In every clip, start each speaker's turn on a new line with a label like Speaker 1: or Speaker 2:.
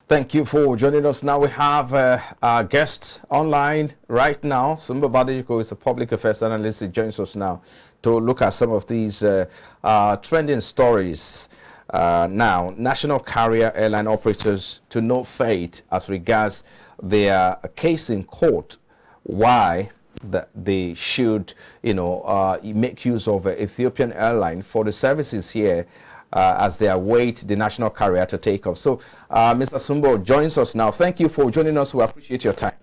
Speaker 1: Thank you for joining us. Now we have our guest online right now. Sunbo Badejoko is a public affairs analyst. He joins us now to look at some of these trending stories. Now, national carrier airline operators to no fate as regards their case in court. Why that they should, make use of Ethiopian airline for the services here as they await the national carrier to take off. So, Mr. Sunbo joins us now. Thank you for joining us. We appreciate your time.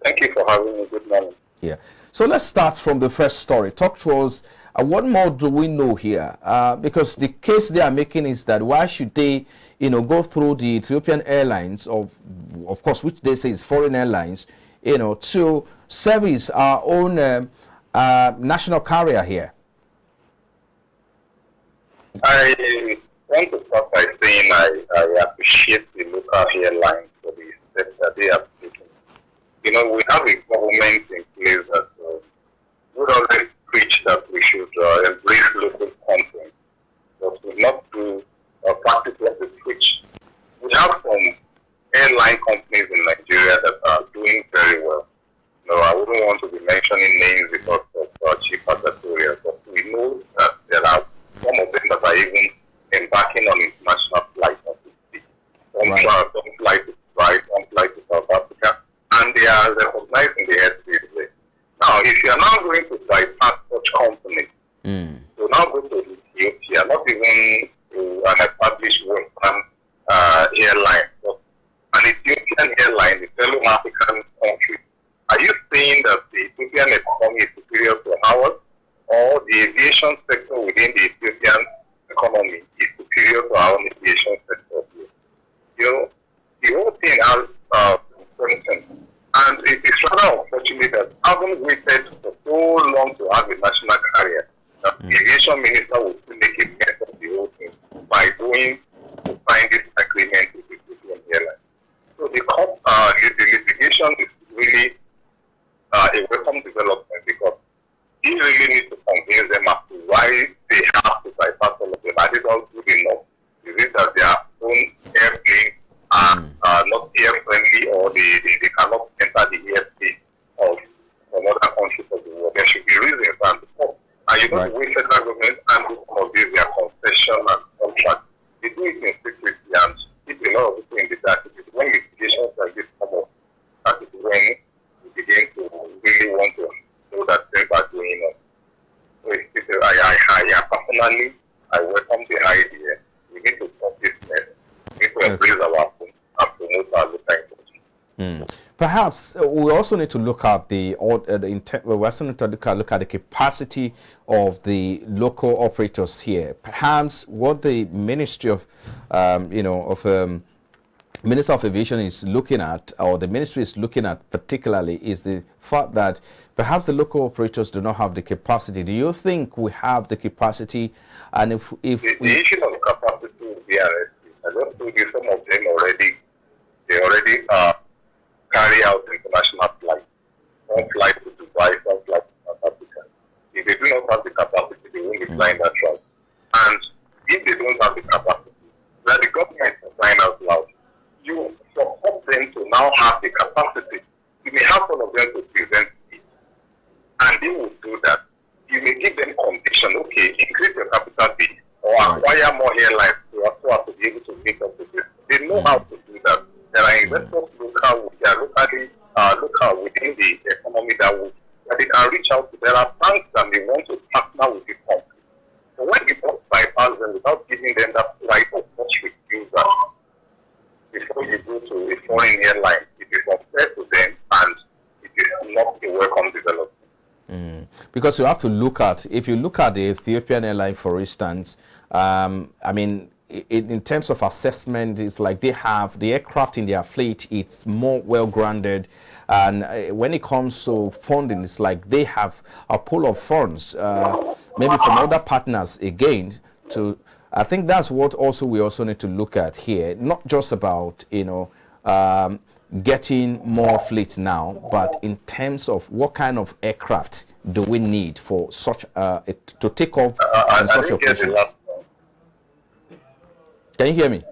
Speaker 2: Thank you for having me. Good morning.
Speaker 1: Yeah. So let's start from the first story. Talk to us. What more do we know here? Because the case they are making is that why should they, go through the Ethiopian airlines, of course, which they say is foreign airlines, to service our own national carrier here?
Speaker 2: I want to start by saying I appreciate the local airlines for the steps that they have taken. We have a government in place that would always preach that we should embrace local content, but we not do practice what they preach. We have some airline companies in Nigeria that are doing very well. I wouldn't want to be mentioning names because of cheap advertorial, but we know that there are some of them that are even embarking on international flights as we speak. Some fly to Dubai, some fly to South Africa, and they are recognized in the airspace there. Now, if you are now going to bypass such companies, so now go to Ethiopia, not even to an established Western airline, but an Ethiopian airline, a fellow African country, are you saying that the Ethiopian economy is superior to ours, or the aviation sector within the Ethiopian economy is superior to our own aviation sector? The whole thing has importance, and it is rather unfortunate that having waited for so long to have a national carrier, that the aviation minister would make a mess of the whole thing by going to sign this agreement with the Ethiopian airline. So the litigation is really a welcome development, because he really needs to convince them as to why they have to bypass all of them. Are they not good enough? Is it that their own airplanes are not air-friendly, or they cannot enter the airspace of some other countries of the world? There should be reasons, and the way federal government handle some of these, their concession and contract, they do it in secrecy and keep a lot of people in the dark. It is when litigations like this come up that is when we begin to really want to know that things are going on. So personally, I welcome the idea. We need to stop this mess. We need to embrace our own and promote our local industry.
Speaker 1: Perhaps we also need to look at we also need to look at the capacity of the local operators here. Perhaps what the Ministry of Minister of Aviation is looking at, or the ministry is looking at particularly, is the fact that perhaps the local operators do not have the capacity. Do you think we have the capacity? And if
Speaker 2: the issue of capacity will be arrested. I just told you some of them already carry out international flights. Some fly to Dubai, some fly to South Africa. If they do not have the capacity, they won't be flying that route. And if they don't have the capacity, then the government is flying out loud. You support them to now have the capacity. You may have one of them to present it, and they will do that. You may give them condition, okay, increase your capital base or acquire more airlines to be able to meet up with this. They know how to do that. There are investors local within the economy that they can reach out to. There are banks that may want to partner with the company. So when you don't bypass them without giving them that right of first refusal before you go to a foreign airline, it is unfair to them, and it is not a welcome development.
Speaker 1: Because you have to look at, if you look at the Ethiopian airline, for instance, in terms of assessment, it's like they have the aircraft in their fleet, it's more well-grounded. And when it comes to funding, it's like they have a pool of funds, maybe from other partners again. I think that's what we also need to look at here. Not just about, getting more fleet now, but in terms of what kind of aircraft do we need for such to take off in such operation? Can you hear me?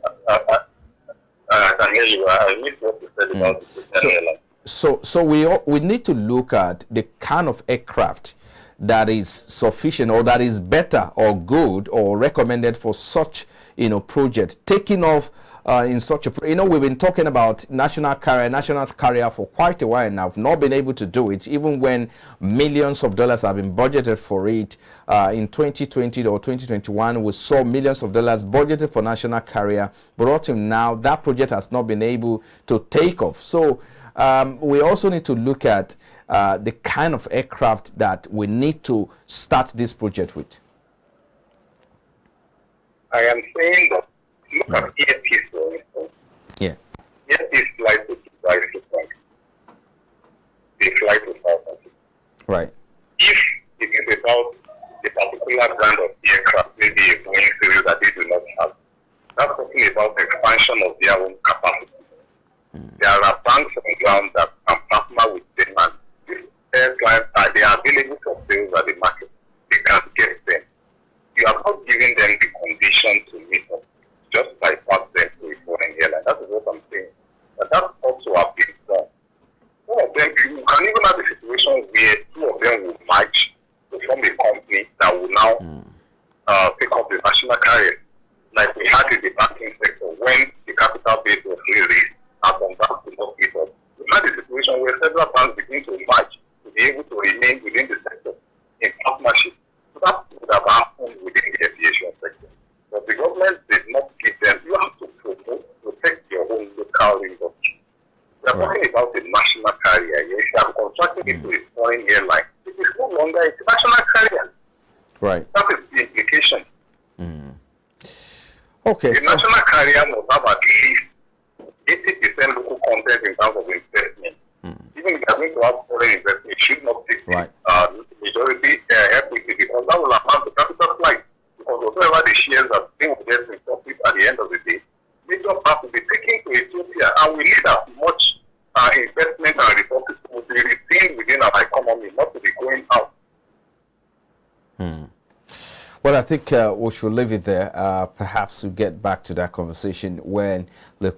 Speaker 2: hear you. I missed what you said about the Christian airline.
Speaker 1: So we need to look at the kind of aircraft that is sufficient or that is better or good or recommended for such project taking off in such a we've been talking about national carrier for quite a while now. I've not been able to do it even when millions of dollars have been budgeted for it. In 2020 or 2021 we saw millions of dollars budgeted for national carrier, but up till now that project has not been able to take off. So we also need to look at the kind of aircraft that we need to start this project with.
Speaker 2: I am saying that look at EFPs, for instance.
Speaker 1: Yeah.
Speaker 2: EFPs fly to Dubai frequently. They fly to South Africa.
Speaker 1: Right.
Speaker 2: If it is about a particular brand of aircraft, maybe a Boeing series that they do not have, that's talking about expansion of their own capacity. There are banks on the ground that can partner with them, and these aircraft they are available for sales at the market. They can get them. You are not giving them the condition to meet up, just bypass them to a foreign airline. That is what I'm saying. And that also have been done. Some of them, you can even have a situation where two of them will match to form a company that will now pick up the national carrier, like we had in the banking sector when the capital base was raised. From that to not give up. We had a situation where several banks begin to merge to be able to remain within the sector in partnership. So that would have happened within the aviation sector. But the government did not give them. You have to protect your own local industry. We are talking about the national carrier. If you are contracting it to a foreign airline, it is no longer a national carrier.
Speaker 1: Right.
Speaker 2: That is the implication.
Speaker 1: Okay.
Speaker 2: The national carrier must have at least 80% local content in terms of investment. Even if you are going to have foreign investment, it should not take majority equity, because that will amount to capital flight. Because whatever the shares that they will get in profit at the end of the day, major part will be taken to Ethiopia, and we need as much investment and resources to be retained within our economy, not to be going out.
Speaker 1: Well, I think we should leave it there. Perhaps we'll get back to that conversation when the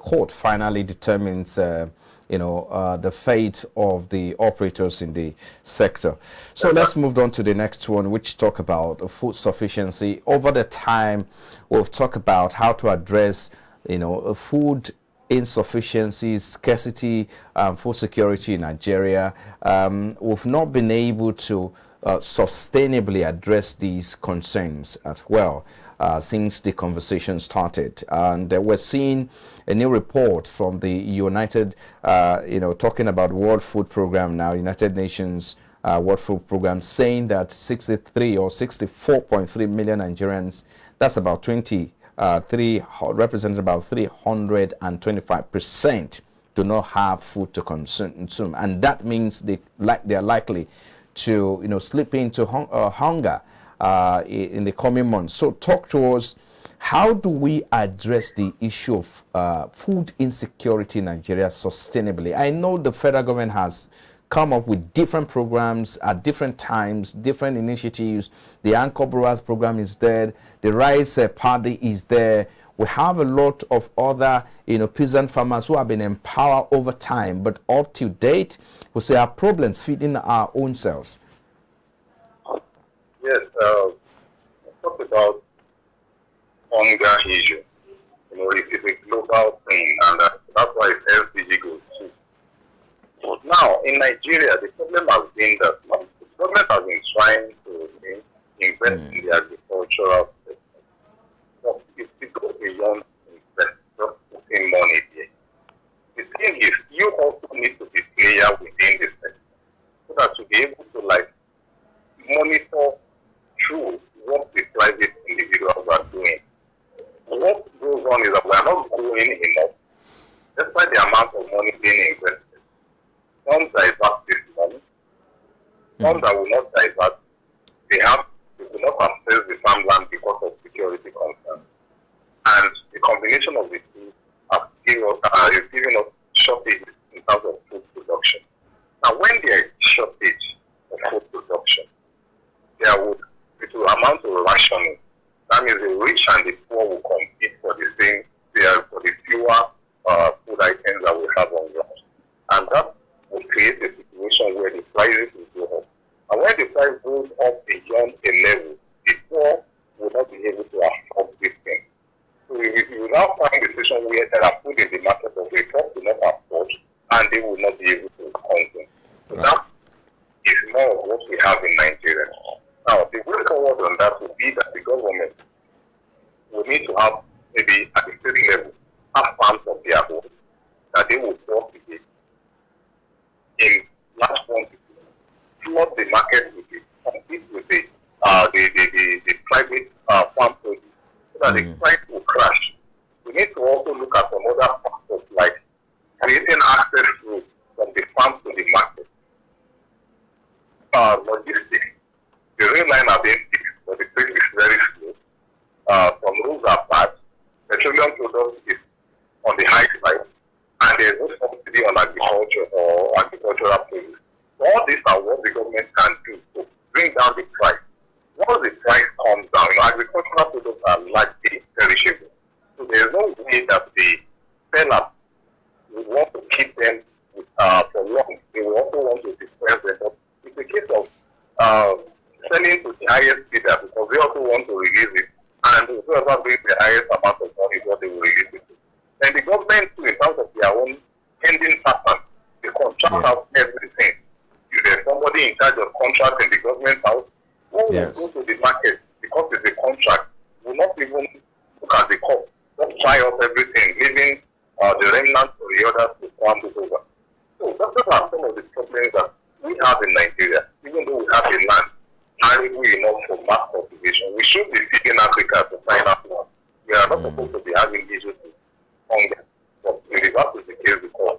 Speaker 1: court finally determines, the fate of the operators in the sector. So let's move on to the next one, which talk about food sufficiency. Over the time, we've talked about how to address, food insufficiency, scarcity, food security in Nigeria. We've not been able to sustainably address these concerns as well since the conversation started. And we're seeing a new report from the United, talking about World Food Program now, United Nations World Food Program, saying that 63 or 64.3 million Nigerians, that's about represented about 325%, do not have food to consume, and that means they are likely to slip into hunger in the coming months. So talk to us, how do we address the issue of food insecurity in Nigeria sustainably? I know the federal government has come up with different programs at different times, different initiatives. The Anchor Brewers program is there, the Rice Party is there. We have a lot of other peasant farmers who have been empowered over time, but up to date we say our problems feeding our own selves.
Speaker 2: Yes, let's talk about hunger issue. It is a global thing, and that's why SDG goes too. But now, in Nigeria, the problem has been that the government has been trying to invest in the agricultural sector. But it goes beyond invest, just putting money there. The thing is, you also need to be player within the sector so that to be able to monitor through what the private individuals are doing. What goes on is that we are not growing enough, despite the amount of money being invested. Some divert this money, some that will not divert, they will not access the farmland because of security concerns. And the combination of the two is giving us shortages in terms of food production. Now, when there is shortage of food production, it will amount to rationing. That means the rich and the poor will compete for the fewer where there are food in the market that we do not afford, and they will not be able to consume. So that is more of what we have in Nigeria. Now, the way forward on that would be that the government will need to have, maybe at the state level, have farms of their own that they will cultivate in large quantity, flood the market with it, compete with the private farm produce, so that the price will crash. We need to also look at some other factors like creating access routes from the farm to the market. Logistics. The rail line are being fixed, but the pace is very slow. Some roads are bad. Petroleum products is on the high side, and there is no subsidy on agriculture or agricultural produce. All these are what the government can do to bring down the price. Once the price comes down, agricultural products are largely perishable. So there is no way that the sellers would want to keep them for long. They will also want to disperse them. But it's a case of selling to the highest bidder because they also want to release it. And whoever brings the highest amount of money is what they will release it to. And the government, too, in terms of their own pending pattern, they contract out everything. If there's somebody in charge of contract in the government house, who will go to the market because it's a contract, will not even look at the cost, just try up everything, leaving the remnants or the others to farm it over. So those are some of the problems that we have in Nigeria. Even though we have a land adequate enough for mass cultivation, we should be feeding Africa to find out one. We are not supposed to be having issues with hunger, but the reverse is the case because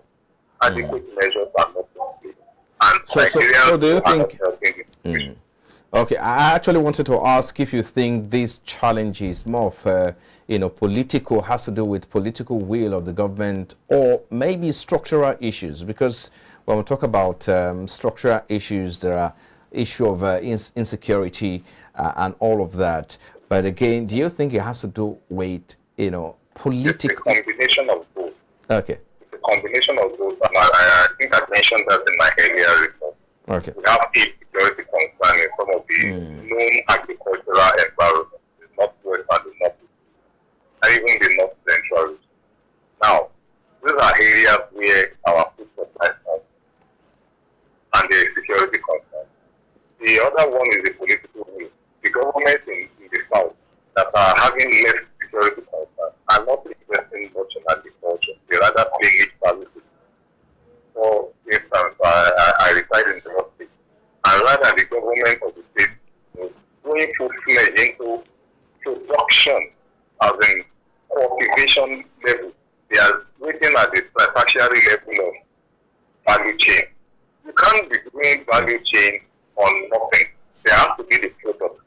Speaker 2: adequate measures are not complete. And
Speaker 1: so do you think? Okay, I actually wanted to ask if you think these challenges more of political, has to do with political will of the government, or maybe structural issues, because when we talk about structural issues, there are issue of insecurity and all of that. But again, do you think it has to do with political?
Speaker 2: It's a combination of both.
Speaker 1: Okay.
Speaker 2: It's a combination of both, and I think I mentioned that in my earlier report.
Speaker 1: Okay.
Speaker 2: We have a security concern in some of the known agricultural environments, the northwest and the northeast, and even the north central. Now, these are areas where our food supply comes, and there is security concern. The other one is the political will. The government in the south that are having less security concern are not investing much in agriculture. They rather pay each services. For instance, I reside in the north state, and rather the government of the state going full-fledged into production as in cultivation level. They are waiting at the tertiary level of value chain. You can't be doing value chain on nothing. There has to be the product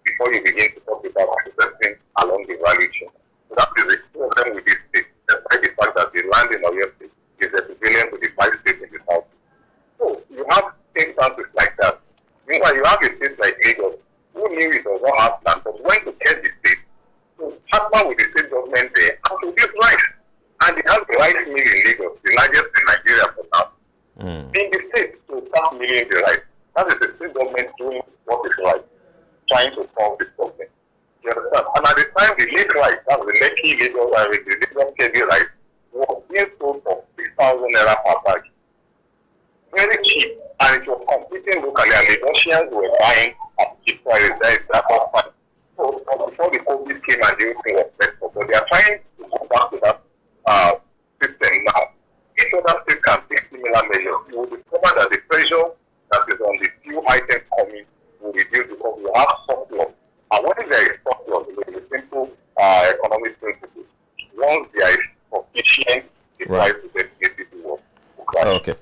Speaker 2: before you begin to talk about processing along the value chain. So that is the problem with this state, despite the fact that the land in Oyo State is equivalent to the 5 states in the south. So you have instances like that. Meanwhile, you have a state like Lagos, who knew it does not have land, but went to get the state to partner with the state government there and produce rice. And they have the rice mill in Lagos, the largest in Nigeria for now. In the state to start milling the rice. That is the state government doing what is right, trying to solve this problem. You understand? And at the time, the lake rice, that was the Lekki Lagos rice, the Lagos Kedi rice, was being sold for 6,000 naira per bag. Very cheap, and it was competing locally, and the Russians were buying at cheap prices. That is that was fine. So before the COVID came and everything was set up, but they are trying to go back to that system now. If other states can take similar measures, you will discover that the pressure that is on the few items coming will reduce because we have surplus. And when there is surplus, it is a simple economic principle. Once there is sufficient, the price will definitely work.
Speaker 1: Okay.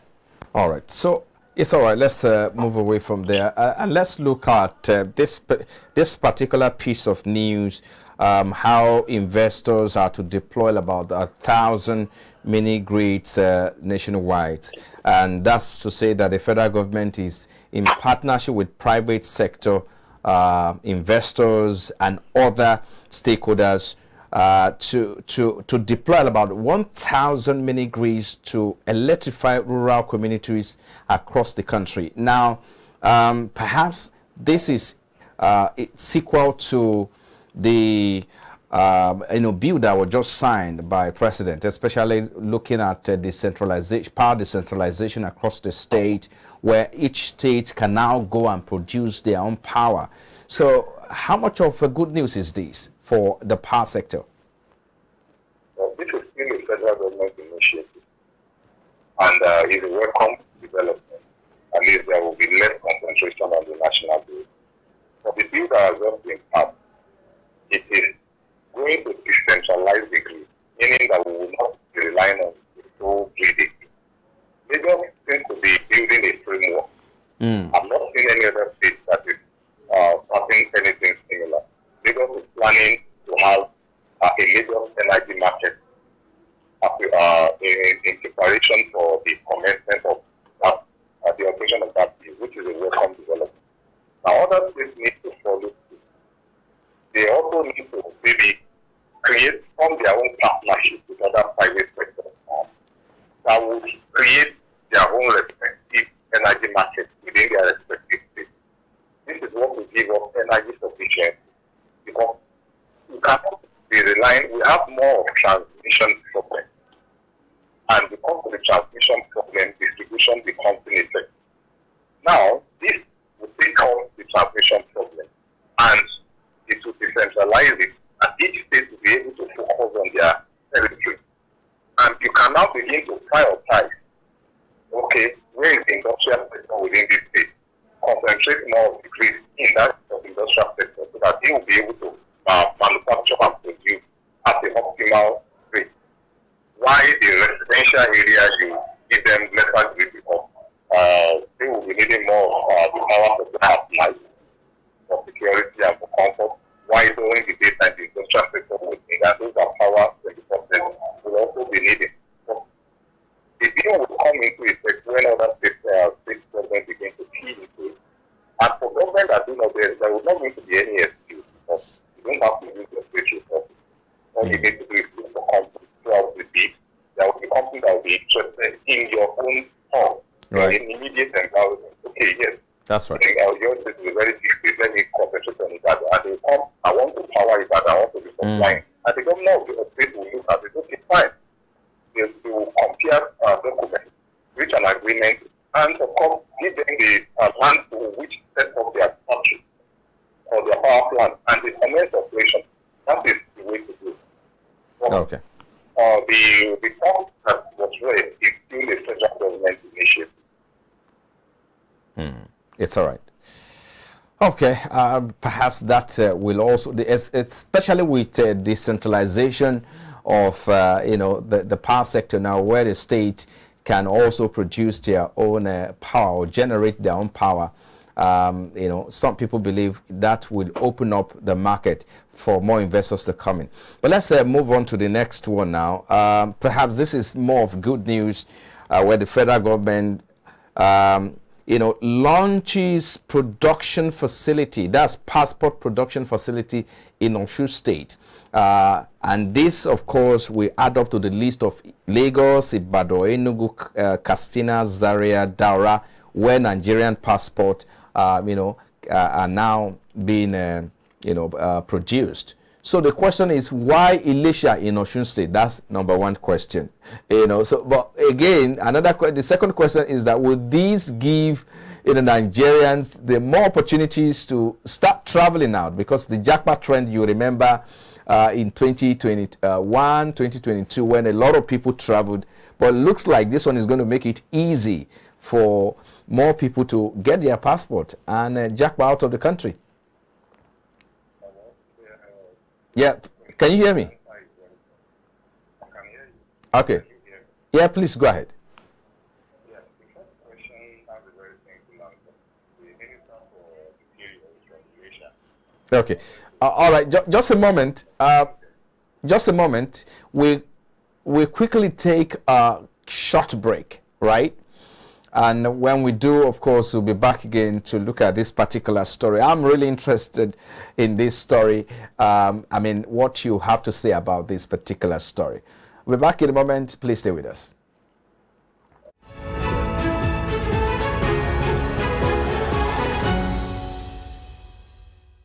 Speaker 1: All right. So it's all right. Let's move away from there and let's look at this particular piece of news. How investors are to deploy about 1,000 mini grids nationwide, and that's to say that the federal government is in partnership with private sector investors and other stakeholders to deploy about 1,000 mini grids to electrify rural communities across the country. Now, perhaps this is sequel to the bill that was just signed by President, especially looking at power decentralization across the state, where each state can now go and produce their own power. So how much of a good news is this for the power sector?
Speaker 2: Well, this is still a federal government initiative, and it's a welcome development. At least there will be less concentration on the national bill. For the bill that has just been passed, it is going to decentralize the grid, meaning that we will not be relying on the sole grid. Lagos seems to be building a framework. I've not seen any other state that is starting anything similar. Lagos is planning to have a Lagos energy market in preparation for the commencement of that, the operation of that bill, which is a welcome development. Now, other states need to follow suit. They also need to maybe form their own partnership with other private sector that would create their own respective energy markets within their respective states. This is what will give us energy sufficiency, because we cannot be relying. We have more of transmission problem, and because of the transmission problem, distribution becomes ineffective. Now, this will take out the transmission problem, and it will decentralize it, and each state will be able to focus on their territory. And you can now begin to prioritize, okay, where is the industrial sector within this state? Concentrate more of the grid in that industrial sector so that they will be able to manufacture and produce at the optimal rate. Why the residential areas, you give them lesser grid, because they will be needing more the power to have light for security and for comfort. Why during the daytime the industrial sector will need, and those are power 24/7 will also be needed. So the deal will come into effect when other state government begin to feed into it. And for government that do not, there will not going to be any excuse, because you don't have to use your state resources. All you need to do is look for companies throughout the bid. There will be companies that will be interested in your own home,
Speaker 1: right,
Speaker 2: in immediate environment. Okay, yes.
Speaker 1: That's right.
Speaker 2: Yours is a very big state. Let me concentrate on that. And they come, I want to power it, and I want to be compliant. And the governor of the state will look at it. Okay, fine. They will compare documents, reach an agreement, and of course, give them the land to which set up their factory or their power plant, and they commence operation. That is the way to do it. So,
Speaker 1: Okay.
Speaker 2: The point that was read is still a federal government initiative.
Speaker 1: It's all right. Okay, perhaps that will also, especially with decentralization of the power sector now, where the state can also produce their own power, generate their own power. Some people believe that will open up the market for more investors to come in. But let's move on to the next one now. Perhaps this is more of good news, where the federal government launches production facility, that's passport production facility in Osun State. And this, of course, will add up to the list of Lagos, Ibadan, Enugu, Katsina, Zaria, Daura, where Nigerian passport, are now being, produced. So the question is, why Elisha in Osun State? That's number one question. But again, the second question is that would these give Nigerians the more opportunities to start traveling out? Because the jackpot trend, you remember, in 2021, 2022, when a lot of people traveled, but it looks like this one is going to make it easy for more people to get their passport and jackpot out of the country. Yeah, can you hear me? Okay. Yeah, please go ahead.
Speaker 2: Yeah, the first question has a very simple answer. The Minister for Interior is from Elisha.
Speaker 1: Okay. All right. Just a moment. Just a moment. We quickly take a short break, right? And when we do, of course, we'll be back again to look at this particular story. I'm really interested in this story. What you have to say about this particular story. We'll be back in a moment. Please stay with us.